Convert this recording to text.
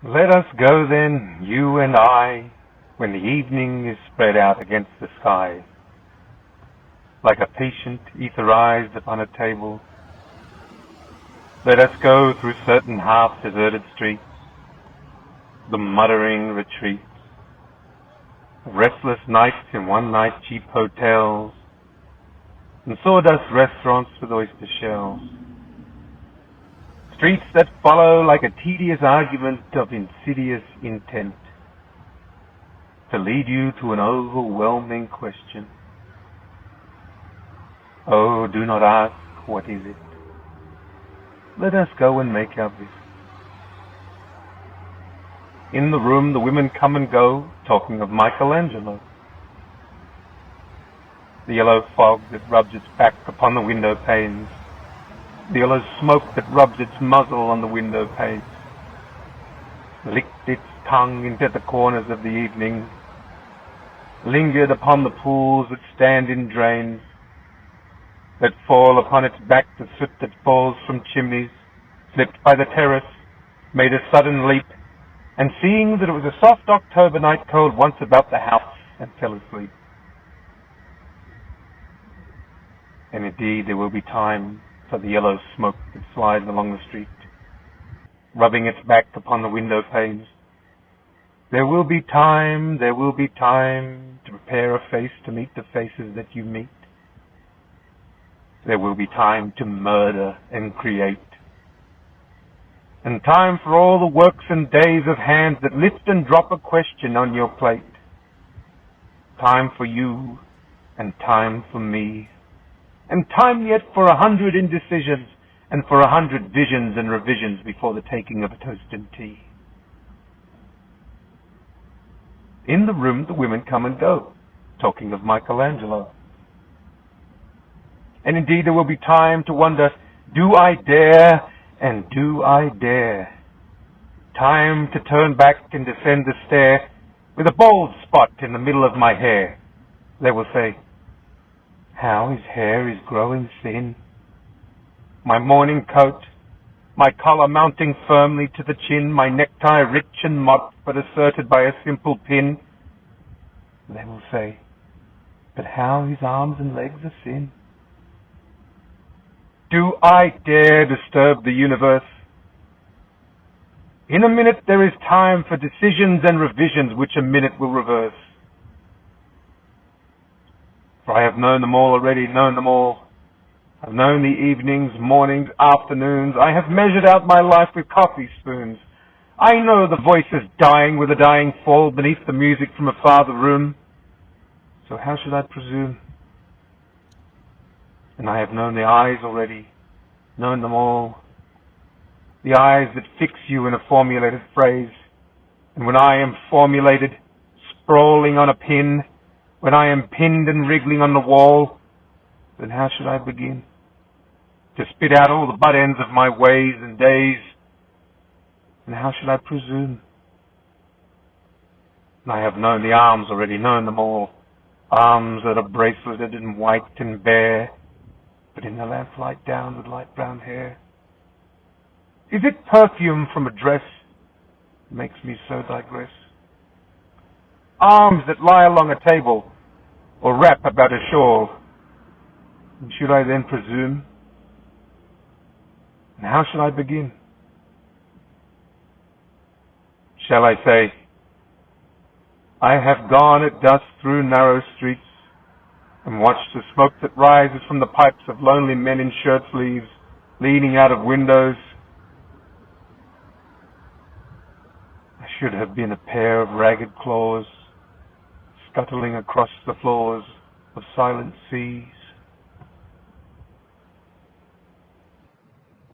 Let us go then, you and I, when the evening is spread out against the sky, like a patient etherized upon a table. Let us go through certain half-deserted streets, the muttering retreats, restless nights in one-night cheap hotels, and sawdust restaurants with oyster shells. Streets that follow like a tedious argument of insidious intent to lead you to an overwhelming question. Oh, do not ask, what is it? Let us go and make our visit. In the room the women come and go, talking of Michelangelo. The yellow fog that rubs its back upon the window panes, the yellow smoke that rubs its muzzle on the window panes, licked its tongue into the corners of the evening, lingered upon the pools that stand in drains, that fall upon its back the soot that falls from chimneys, slipped by the terrace, made a sudden leap, and seeing that it was a soft October night cold once about the house, and fell asleep. And indeed there will be time for the yellow smoke that slides along the street, rubbing its back upon the window panes. There will be time to prepare a face to meet the faces that you meet. There will be time to murder and create, and time for all the works and days of hands that lift and drop a question on your plate. Time for you, and time for me, and time yet for 100 indecisions, and for 100 visions and revisions before the taking of a toast and tea. In the room the women come and go, talking of Michelangelo. And indeed there will be time to wonder, do I dare, and do I dare? Time to turn back and descend the stair with a bald spot in the middle of my hair. They will say, how his hair is growing thin. My morning coat, my collar mounting firmly to the chin, my necktie rich and mopped but asserted by a simple pin. They will say, but how his arms and legs are thin. Do I dare disturb the universe? In a minute there is time for decisions and revisions which a minute will reverse. For I have known them all already, known them all. I've known the evenings, mornings, afternoons. I have measured out my life with coffee spoons. I know the voices dying with a dying fall beneath the music from a farther room. So how should I presume? And I have known the eyes already, known them all. The eyes that fix you in a formulated phrase. And when I am formulated, sprawling on a pin, when I am pinned and wriggling on the wall, then how should I begin? To spit out all the butt ends of my ways and days. And how should I presume? And I have known the arms already, known them all. Arms that are braceleted and white and bare, but in the lamplight down with light brown hair. Is it perfume from a dress that makes me so digress? Arms that lie along a table or wrap about a shawl. And should I then presume? And how shall I begin? Shall I say, I have gone at dusk through narrow streets and watched the smoke that rises from the pipes of lonely men in shirt sleeves leaning out of windows? I should have been a pair of ragged claws scuttling across the floors of silent seas.